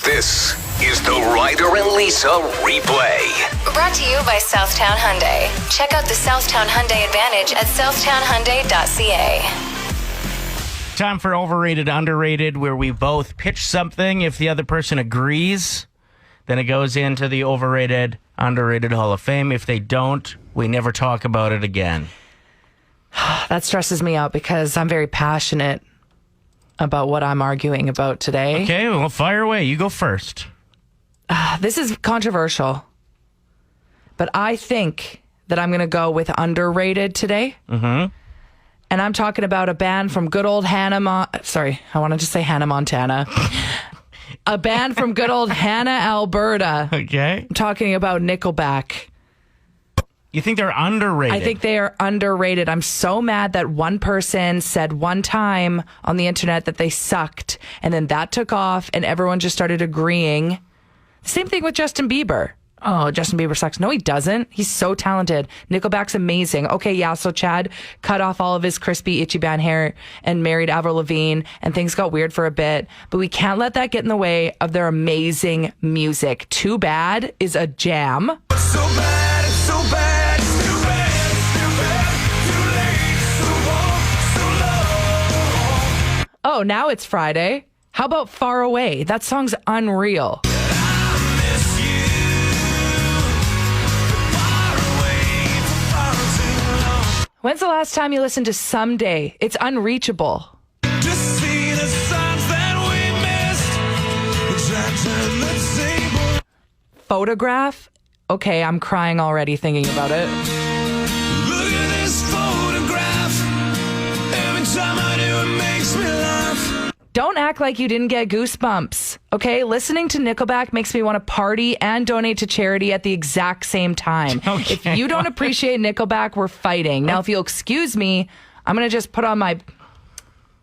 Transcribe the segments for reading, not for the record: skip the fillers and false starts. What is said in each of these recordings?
This is the Ryder and Lisa replay. Brought to you by Southtown Hyundai. Check out the Southtown Hyundai Advantage at southtownhyundai.ca. Time for overrated, underrated, where we both pitch something. If the other person agrees, then it goes into the overrated, underrated Hall of Fame. If they don't, we never talk about it again. That stresses me out because I'm very passionate about what I'm arguing about today. Okay, well, fire away. You go first. This is controversial, but I think that I'm going to go with underrated today. Mm-hmm. And I'm talking about a band from good old Hannah Montana. A band from good old Hannah, Alberta. Okay. I'm talking about Nickelback. You think they're underrated? I think they are underrated. I'm so mad that one person said one time on the internet that they sucked, and then that took off, and everyone just started agreeing. Same thing with Justin Bieber. Oh, Justin Bieber sucks. No, he doesn't. He's so talented. Nickelback's amazing. Okay, yeah, so Chad cut off all of his crispy, itchy band hair and married Avril Lavigne, and things got weird for a bit. But we can't let that get in the way of their amazing music. Too Bad is a jam. So bad, it's so bad, it's too bad, it's too bad, too late, so long, so long. Oh, now it's Friday. How about Far Away? That song's unreal. When's the last time you listened to Someday? It's unreachable. Just see the signs that we missed. Turn the table. Photograph? Okay, I'm crying already thinking about it. Look at this photograph. Every time I do, it makes me laugh. Don't act like you didn't get goosebumps, okay? Listening to Nickelback makes me want to party and donate to charity at the exact same time. Okay. If you don't appreciate Nickelback, we're fighting. Now, if you'll excuse me, I'm going to just put on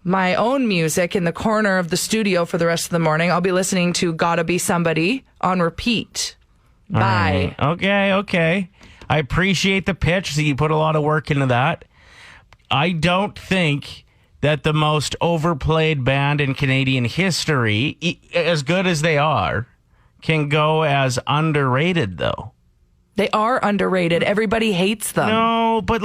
my own music in the corner of the studio for the rest of the morning. I'll be listening to Gotta Be Somebody on repeat. Bye. All right. Okay. I appreciate the pitch. So you put a lot of work into that. I don't think that the most overplayed band in Canadian history, as good as they are, can go as underrated, though. They are underrated. Everybody hates them. No, but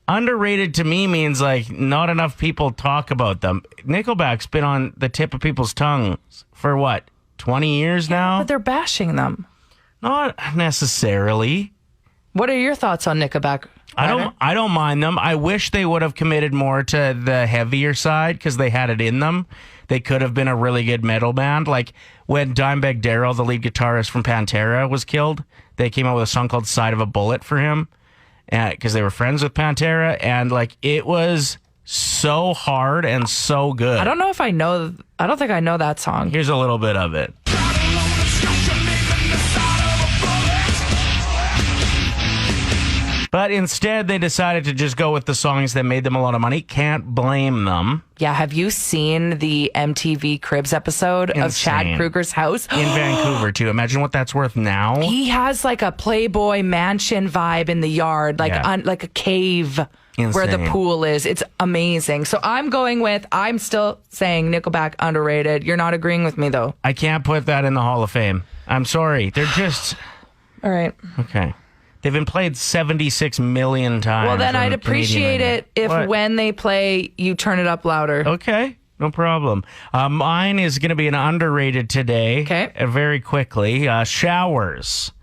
underrated to me means not enough people talk about them. Nickelback's been on the tip of people's tongues for 20 years now? But they're bashing them. Not necessarily. What are your thoughts on Nickelback? I don't mind them. I wish they would have committed more to the heavier side because they had it in them. They could have been a really good metal band. Like when Dimebag Darrell, the lead guitarist from Pantera, was killed, they came out with a song called Side of a Bullet for him because they were friends with Pantera. And it was so hard and so good. I don't think I know that song. Here's a little bit of it. But instead, they decided to just go with the songs that made them a lot of money. Can't blame them. Yeah, have you seen the MTV Cribs episode of Chad Kruger's house? In Vancouver, too. Imagine what that's worth now. He has a Playboy mansion vibe in the yard, like a cave where the pool is. It's amazing. So I'm still saying Nickelback underrated. You're not agreeing with me, though. I can't put that in the Hall of Fame. I'm sorry. They're just... All right. Okay. They've been played 76 million times. Well, then I'd appreciate it if when they play, you turn it up louder. Okay, no problem. Mine is going to be an underrated today. Okay. Very quickly. Showers.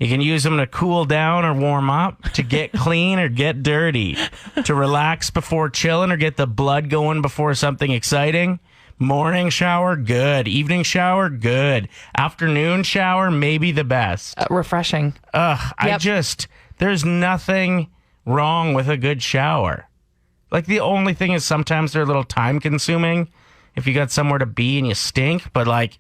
You can use them to cool down or warm up, to get clean or get dirty, to relax before chilling or get the blood going before something exciting. Morning shower, good. Evening shower, good. Afternoon shower, maybe the best. Refreshing. Yep. There's nothing wrong with a good shower. The only thing is sometimes they're a little time consuming if you got somewhere to be and you stink, but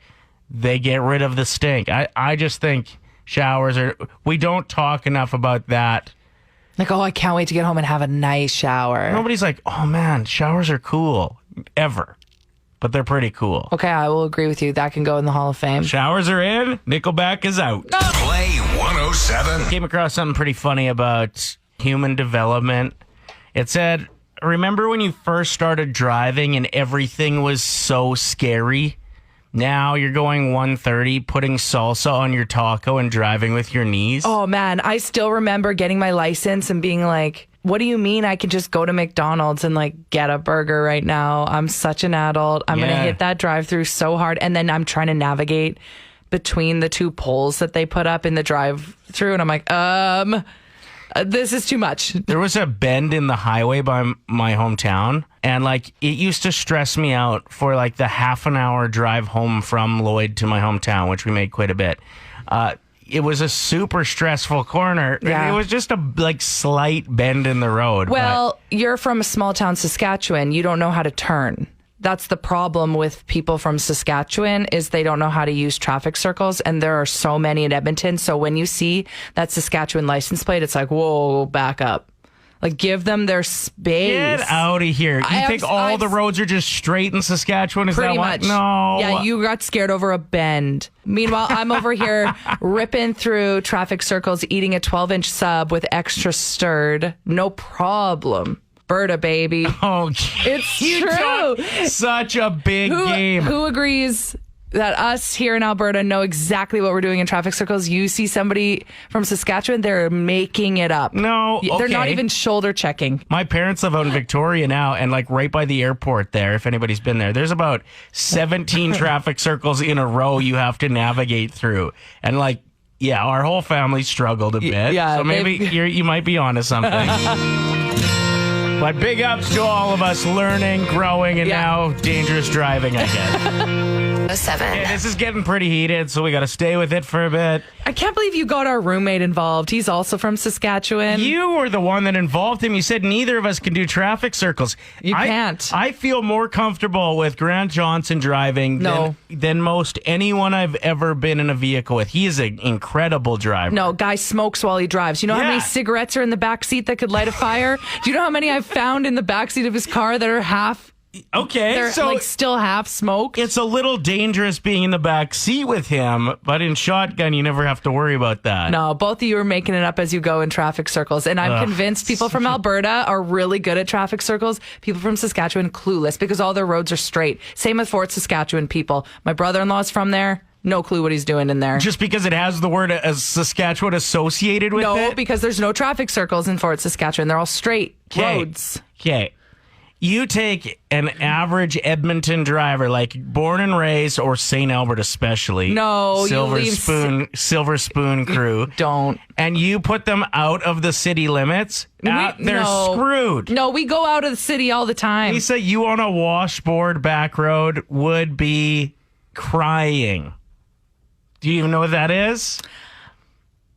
they get rid of the stink. I just think showers we don't talk enough about that. I can't wait to get home and have a nice shower. Nobody's oh man, showers are cool. Ever. But they're pretty cool. Okay, I will agree with you. That can go in the Hall of Fame. Showers are in. Nickelback is out. Play 107. Came across something pretty funny about human development. It said, remember when you first started driving and everything was so scary? Now you're going 130, putting salsa on your taco and driving with your knees. Oh, man. I still remember getting my license and being like, what do you mean I can just go to McDonald's and like get a burger right now? I'm such an adult. I'm going to hit that drive-through so hard. And then I'm trying to navigate between the two poles that they put up in the drive-through. And I'm like, this is too much. There was a bend in the highway by my hometown, and like it used to stress me out for like the half an hour drive home from Lloyd to my hometown, which we made quite a bit. It was a super stressful corner. Yeah. It was just a like slight bend in the road. Well, you're from a small town, Saskatchewan. You don't know how to turn. That's the problem with people from Saskatchewan is they don't know how to use traffic circles, and there are so many in Edmonton. So when you see that Saskatchewan license plate, it's like, whoa, back up. Like, give them their space. Get out of here. You think all the roads are just straight in Saskatchewan? Is pretty that what? much. No. Yeah, you got scared over a bend. Meanwhile, I'm over here ripping through traffic circles, eating a 12-inch sub with extra stirred. No problem. Berta, baby. Oh, It's you true. took such a big game. Who agrees that us here in Alberta know exactly what we're doing in traffic circles? You see somebody from Saskatchewan, they're making it up. No, They're not okay. even shoulder checking. My parents live out in Victoria now, and like right by the airport there, if anybody's been there, there's about 17 traffic circles in a row you have to navigate through. And like, yeah, our whole family struggled a bit. yeah, so maybe you might be onto something. But big ups to all of us learning, growing, and now dangerous driving, I guess. 7. Yeah, this is getting pretty heated, so we got to stay with it for a bit. I can't believe you got our roommate involved. He's also from Saskatchewan. You were the one that involved him. You said neither of us can do traffic circles. You can't. I feel more comfortable with Grant Johnson driving than most anyone I've ever been in a vehicle with. He is an incredible driver. No, guy smokes while he drives. You know how many cigarettes are in the back seat that could light a fire? Do you know how many I've found in the back seat of his car that are half? Okay, They're so like still half smoked. it's a little dangerous being in the back seat with him, but in shotgun, you never have to worry about that. No, both of you are making it up as you go in traffic circles. And I'm convinced people from Alberta are really good at traffic circles. People from Saskatchewan, clueless because all their roads are straight. Same with Fort Saskatchewan people. My brother-in-law is from there. No clue what he's doing in there. Just because it has the word Saskatchewan associated with it? No, because there's no traffic circles in Fort Saskatchewan. They're all straight roads. Okay. You take an average Edmonton driver, like born and raised, or St. Albert especially. No, Silver you leave Silver Spoon crew. Don't. And you put them out of the city limits. They're screwed. No, we go out of the city all the time. Lisa, you on a washboard back road would be crying. Do you even know what that is?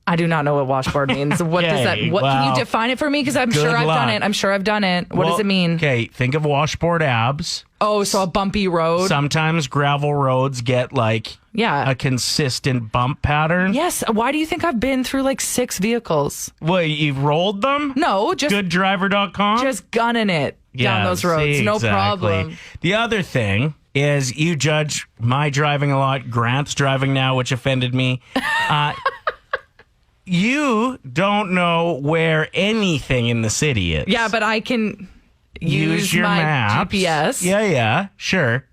I do not know what washboard means. What does that? What can you define it for me? Because I'm sure I've done it. I'm sure I've done it. What does it mean? Okay, think of washboard abs. Oh, so a bumpy road. Sometimes gravel roads get like a consistent bump pattern. Yes. Why do you think I've been through like 6 vehicles? Well, you've rolled them? No, just gooddriver.com. Just gunning it down those roads. See, no exactly. problem. The other thing is you judge my driving a lot. Grant's driving now, which offended me. You don't know where anything in the city is. Yeah, but I can use your my maps. GPS. Yeah, sure.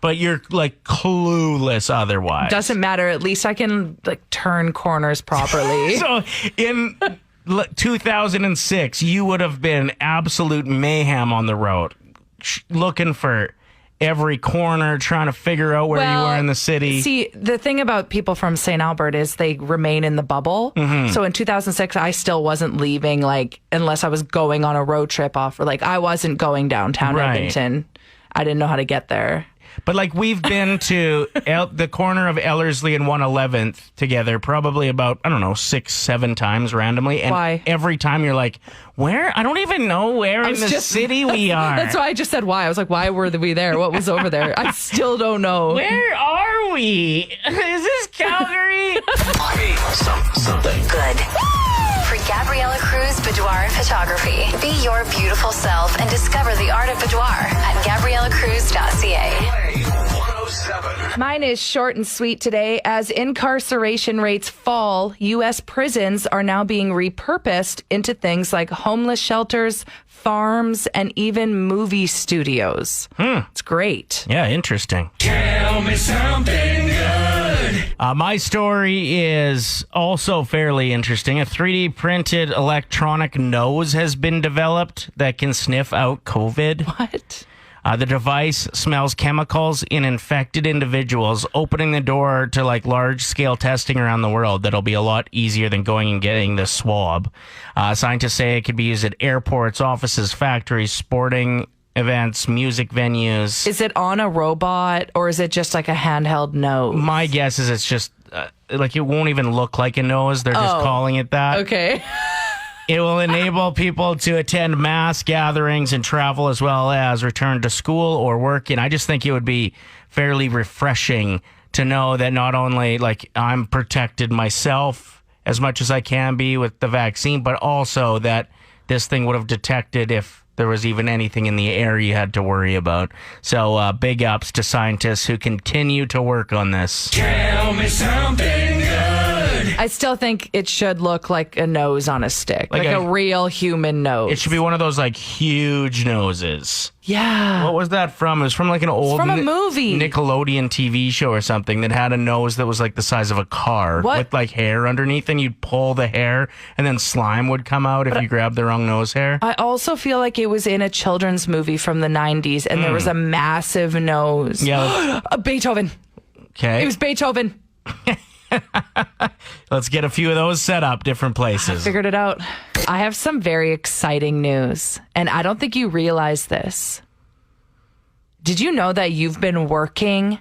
But you're like clueless otherwise. Doesn't matter. At least I can like turn corners properly. So in 2006, you would have been absolute mayhem on the road, looking for every corner, trying to figure out where you are in the city. See, the thing about people from St. Albert is they remain in the bubble. Mm-hmm. So in 2006, I still wasn't leaving, like, unless I was going on a road trip off, or like I wasn't going downtown Edmonton. I didn't know how to get there. But like we've been to the corner of Ellerslie and 111th together probably about, 6-7 times randomly. And why? Every time you're like, where? I don't even know where in the city we are. That's why I just said why. I was like, why were we there? What was over there? I still don't know. Where are we? Is this Calgary? Something Good. For Gabriella Cruz Boudoir and Photography. Be your beautiful self and discover the art of boudoir at GabriellaCruz.ca. 107. Mine is short and sweet today. As incarceration rates fall, U.S. prisons are now being repurposed into things like homeless shelters, farms, and even movie studios. It's great. Yeah, interesting. Tell me something good. My story is also fairly interesting. A 3D printed electronic nose has been developed that can sniff out COVID. What? The device smells chemicals in infected individuals, opening the door to like large-scale testing around the world. That'll be a lot easier than going and getting the swab. Scientists say it could be used at airports, offices, factories, sporting events, music venues. Is it on a robot or is it just like a handheld nose? My guess is it's just like it won't even look like a nose. They're just calling it that. Okay. It will enable people to attend mass gatherings and travel as well as return to school or work. And I just think it would be fairly refreshing to know that not only like I'm protected myself as much as I can be with the vaccine, but also that this thing would have detected if there was even anything in the air you had to worry about. So big ups to scientists who continue to work on this. Tell me something good. I still think it should look like a nose on a stick, like a real human nose. It should be one of those like huge noses. Yeah. What was that from? It was from like an old from a movie. Nickelodeon TV show or something that had a nose that was like the size of a car with like hair underneath, and you'd pull the hair and then slime would come out if you grabbed the wrong nose hair. I also feel like it was in a children's movie from the 90s and there was a massive nose. Yeah. Beethoven. Okay. It was Beethoven. Let's get a few of those set up different places. Figured it out. I have some very exciting news, and I don't think you realize this. Did you know that you've been working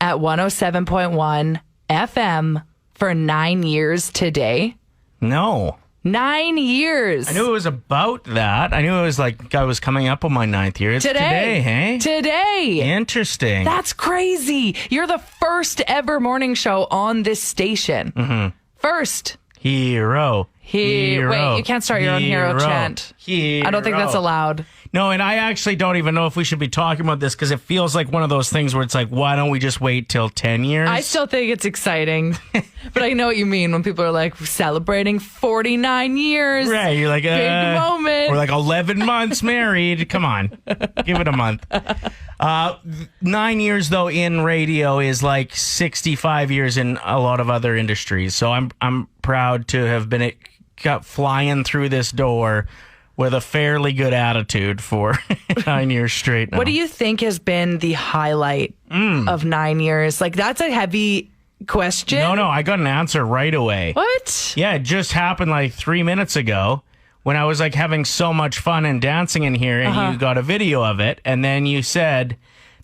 at 107.1 FM for 9 years today? No. 9 years. I knew it was about that. I knew it was like I was coming up on my 9th year. It's today, hey? Today. Interesting. That's crazy. You're the first ever morning show on this station. Mm-hmm. First. Hero. Wait, you can't start your own hero chant. Hero. I don't think that's allowed. No, and I actually don't even know if we should be talking about this because it feels like one of those things where it's like, why don't we just wait till 10 years? I still think it's exciting, but I know what you mean when people are like celebrating 49 years. Right, you're like, big moment. We're like 11 months married. Come on, give it a month. 9 years though in radio is like 65 years in a lot of other industries. So I'm proud to have been flying through this door with a fairly good attitude for 9 years straight now. What do you think has been the highlight of 9 years? Like, that's a heavy question. No, I got an answer right away. What? Yeah, it just happened like 3 minutes ago when I was like having so much fun and dancing in here, and you got a video of it, and then you said,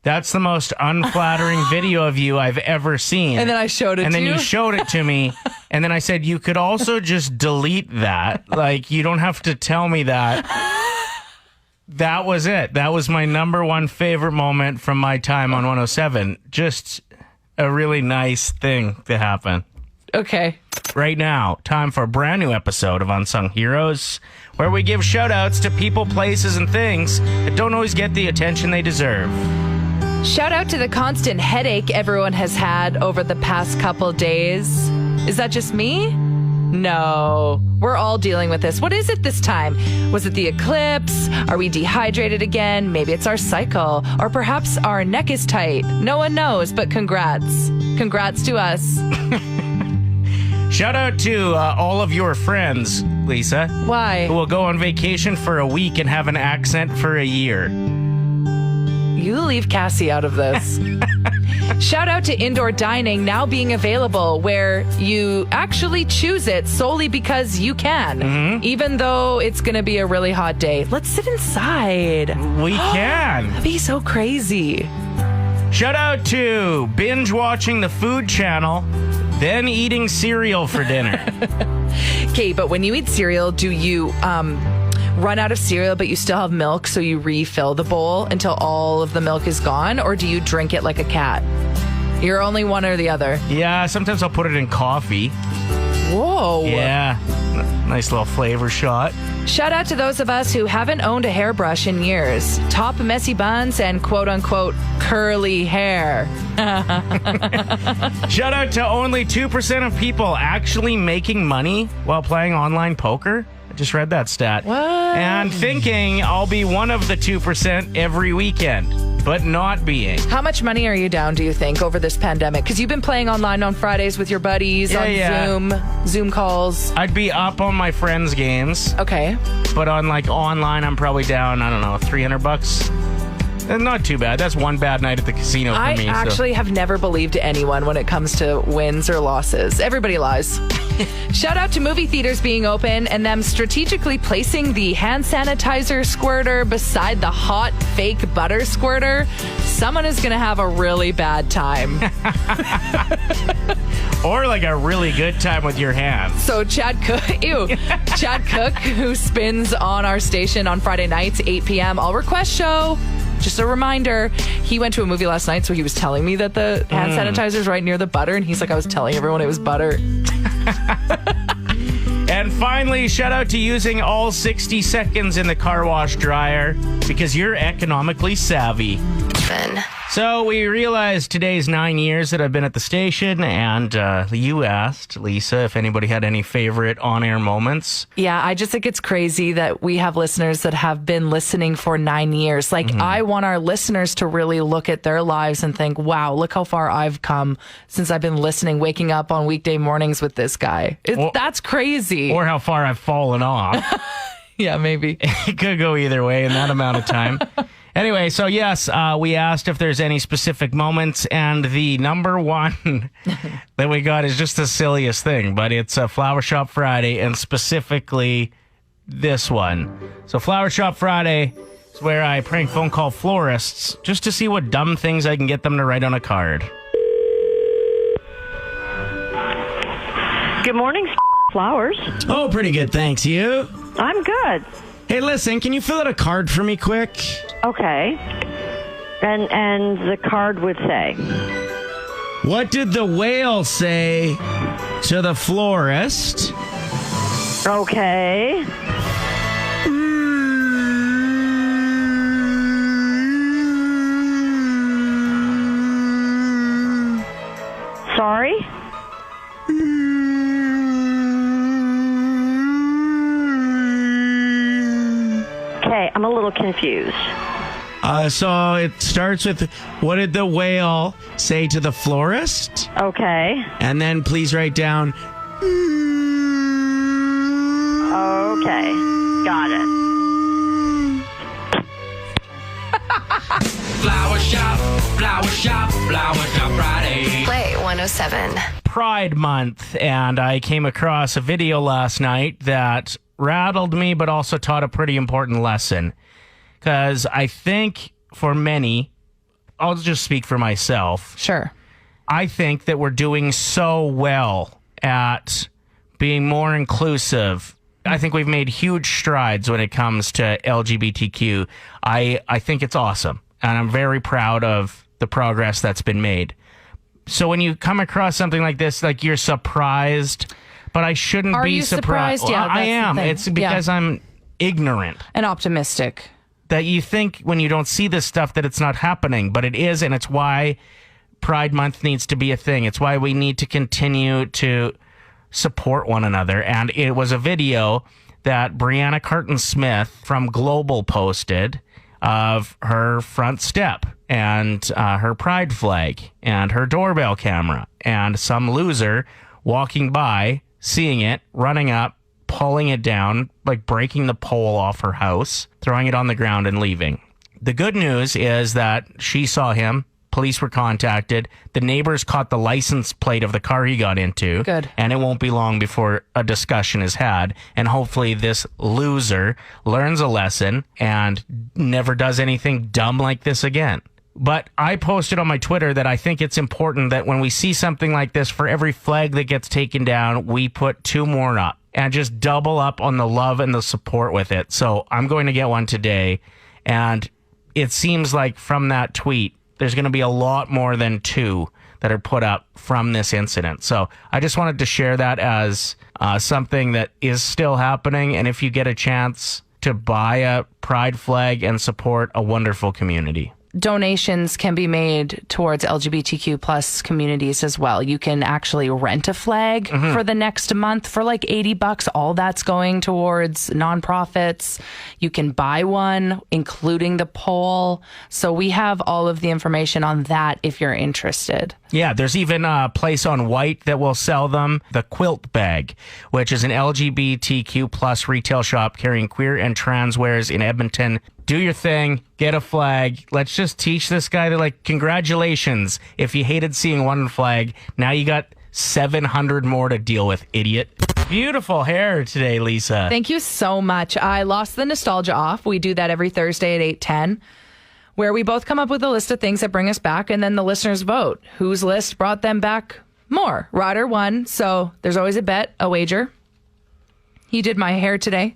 that's the most unflattering video of you I've ever seen. And then I showed it to you. And then you showed it to me. And then I said, you could also just delete that. Like, you don't have to tell me that. That was it. That was my number one favorite moment from my time on 107. Just a really nice thing to happen. Okay. Right now, time for a brand new episode of Unsung Heroes, where we give shout outs to people, places, and things that don't always get the attention they deserve. Shout out to the constant headache everyone has had over the past couple days. Is that just me? No, we're all dealing with this. What is it this time? Was it the eclipse? Are we dehydrated again? Maybe it's our cycle. Or perhaps our neck is tight. No one knows, but congrats. Congrats to us. Shout out to all of your friends, Lisa. Why? Who will go on vacation for a week and have an accent for a year. You leave Cassie out of this. Shout out to indoor dining now being available where you actually choose it solely because you can, even though it's going to be a really hot day. Let's sit inside. We can. That'd be so crazy. Shout out to binge watching the Food Channel, then eating cereal for dinner. Okay, but when you eat cereal, do you run out of cereal but you still have milk, so you refill the bowl until all of the milk is gone, or do you drink it like a cat? You're only one or the other. Yeah, sometimes I'll put it in coffee. Whoa. Yeah, nice little flavor shot. Shout out to those of us who haven't owned a hairbrush in years. Top messy buns and quote unquote curly hair. Shout out to only 2% of people actually making money while playing online poker. I just read that stat. What? And thinking I'll be one of the 2% every weekend, but not being. How much money are you down, do you think, over this pandemic? Because you've been playing online on Fridays with your buddies Zoom calls. I'd be up on my friends' games, Okay. but on like online, I'm probably down, I don't know, $300. Not too bad. That's one bad night at the casino for I me. actually have never believed anyone when it comes to wins or losses. Everybody lies. Shout out to movie theaters being open and them strategically placing the hand sanitizer squirter beside the hot fake butter squirter. Someone is going to have a really bad time. Or like a really good time with your hands. So Chad Cook, Chad Cook, who spins on our station on Friday nights, 8 p.m. All request show. Just a reminder, he went to a movie last night, so he was telling me that the hand sanitizer is right near the butter, and he's like, I was telling everyone it was butter. And finally, shout out to using all 60 seconds in the car wash dryer because you're economically savvy. Then. So we realized today's 9 years that I've been at the station, and you asked, Lisa, if anybody had any favorite on-air moments. Yeah, I just think it's crazy that we have listeners that have been listening for 9 years. Like, I want our listeners to really look at their lives and think, wow, look how far I've come since I've been listening, waking up on weekday mornings with this guy. That's crazy. Or how far I've fallen off. Yeah, maybe. It could go either way in that amount of time. Anyway, so yes, we asked if there's any specific moments, and the number one that we got is just the silliest thing, but it's a Flower Shop Friday, and specifically this one. So Flower Shop Friday is where I prank phone call florists just to see what dumb things I can get them to write on a card. Good morning, Flowers. Oh, pretty good, thanks. You? I'm good. Hey, listen, can you fill out a card for me quick? Okay. And the card would say, What did the whale say to the florist? okay. Sorry? Okay, I'm a little confused. So it starts with, what did the whale say to the florist? Okay. And then please write down. Okay. Got it. Flower shop, flower shop, flower shop Friday. Play 107. Pride Month, and I came across a video last night that rattled me, but also taught a pretty important lesson. Because I think for many, I'll just speak for myself. Sure. I think that we're doing so well at being more inclusive. I think we've made huge strides when it comes to LGBTQ. I think it's awesome, and I'm very proud of the progress that's been made. So when you come across something like this, like you're surprised, but I shouldn't Are be you surprised? Well, Yeah, I that's the am. thing. It's because I'm ignorant. And optimistic. That you think when you don't see this stuff that it's not happening, but it is, and it's why Pride Month needs to be a thing. It's why we need to continue to support one another. And it was a video that Brianna Carton-Smith from Global posted of her front step and her pride flag and her doorbell camera, and some loser walking by, seeing it, running up, pulling it down, like breaking the pole off her house, throwing it on the ground and leaving. The good news is that she saw him. Police were contacted. The neighbors caught the license plate of the car he got into. Good. And it won't be long before a discussion is had. And hopefully this loser learns a lesson and never does anything dumb like this again. But I posted on my Twitter that I think it's important that when we see something like this, for every flag that gets taken down, we put 2 more up and just double up on the love and the support with it. So I'm going to get one today. And it seems like from that tweet, there's going to be a lot more than 2 that are put up from this incident. So I just wanted to share that as something that is still happening. And if you get a chance to buy a pride flag and support a wonderful community. Donations can be made towards LGBTQ plus communities as well. You can actually rent a flag for the next month for like $80. All that's going towards nonprofits. You can buy one, including the pole. So we have all of the information on that if you're interested. Yeah, there's even a place on White that will sell them. The Quilt Bag, which is an LGBTQ plus retail shop carrying queer and trans wares in Edmonton. Do your thing, get a flag. Let's just teach this guy that, like, congratulations. If you hated seeing one flag, now you got 700 more to deal with, idiot. Beautiful hair today, Lisa. Thank you so much. I lost the nostalgia off. We do that every Thursday at 8:10, where we both come up with a list of things that bring us back, and then the listeners vote. Whose list brought them back more? Ryder won, so there's always a bet, a wager. He did my hair today.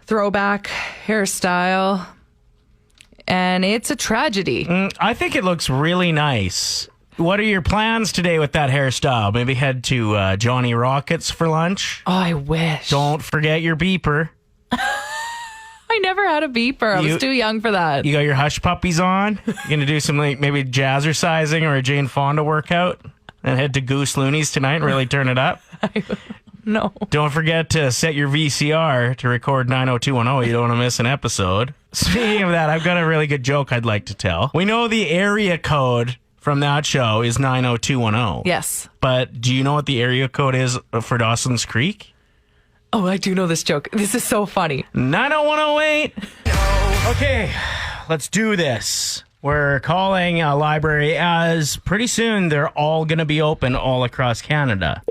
Throwback hairstyle, and it's a tragedy. I think it looks really nice. What are your plans today with that hairstyle? Maybe head to Johnny Rockets for lunch? Oh, I wish. Don't forget your beeper. I never had a beeper. I was too young for that. You got your hush puppies on? You're going to do some like maybe jazzercising or a Jane Fonda workout? And head to Goose Looney's tonight and really turn it up? No. Don't forget to set your VCR to record 90210. You don't want to miss an episode. Speaking of that, I've got a really good joke I'd like to tell. We know the area code from that show is 90210. Yes. But do you know what the area code is for Dawson's Creek? Oh, I do know this joke. This is so funny. 90108. Okay, let's do this. We're calling a library as pretty soon they're all going to be open all across Canada.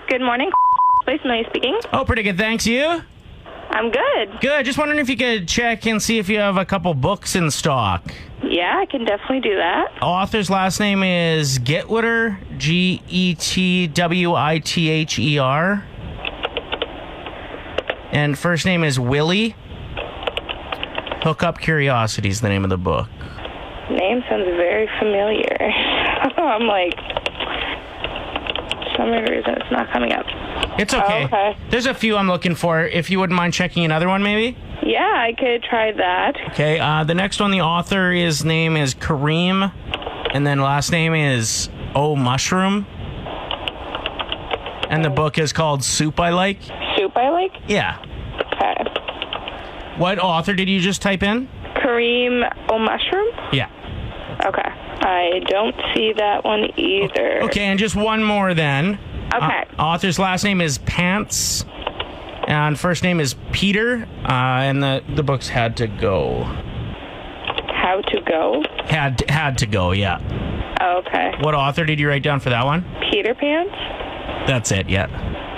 Good morning. Please, Millie speaking. Oh, pretty good. Thanks. You? I'm good. Good. Just wondering if you could check and see if you have a couple books in stock. Yeah, I can definitely do that. Author's last name is Getwither, Getwither. And first name is Willie. Hook Up Curiosity is the name of the book. Name sounds very familiar. I'm like, for some reason it's not coming up. It's okay. Oh, okay. There's a few I'm looking for. If you wouldn't mind checking another one, maybe? Yeah, I could try that. Okay, the next one, the author, his name is Kareem, and then last name is O Mushroom. And the book is called Soup I Like. Soup I Like? Yeah. Okay. What author did you just type in? Kareem Mushroom? Yeah. Okay. I don't see that one either. Okay, and just one more then. Okay. Author's last name is Pants, and first name is Peter, and the book's Had to Go. How to Go? Had to Go, yeah. Okay. What author did you write down for that one? Peter Pants? That's it, yeah.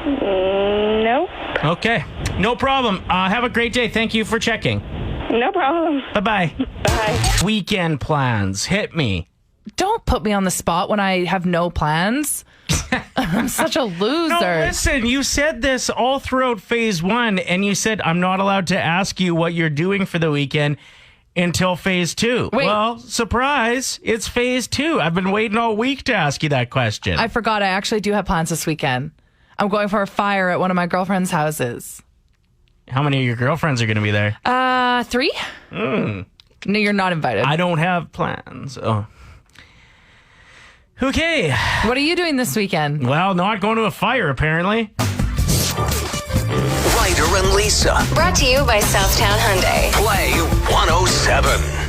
No. Okay, no problem. Have a great day. Thank you for checking. No problem. Bye-bye. Bye. Weekend plans. Hit me. Don't put me on the spot when I have no plans. I'm such a loser. No, listen, you said this all throughout phase one, and you said I'm not allowed to ask you what you're doing for the weekend until phase two. Wait. Well, surprise, it's phase two. I've been waiting all week to ask you that question. I forgot I actually do have plans this weekend. I'm going for a fire at one of my girlfriend's houses. How many of your girlfriends are going to be there? 3? No, you're not invited. I don't have plans. Oh. Okay. What are you doing this weekend? Well, not going to a fire, apparently. Ryder and Lisa. Brought to you by Southtown Hyundai. Play 107.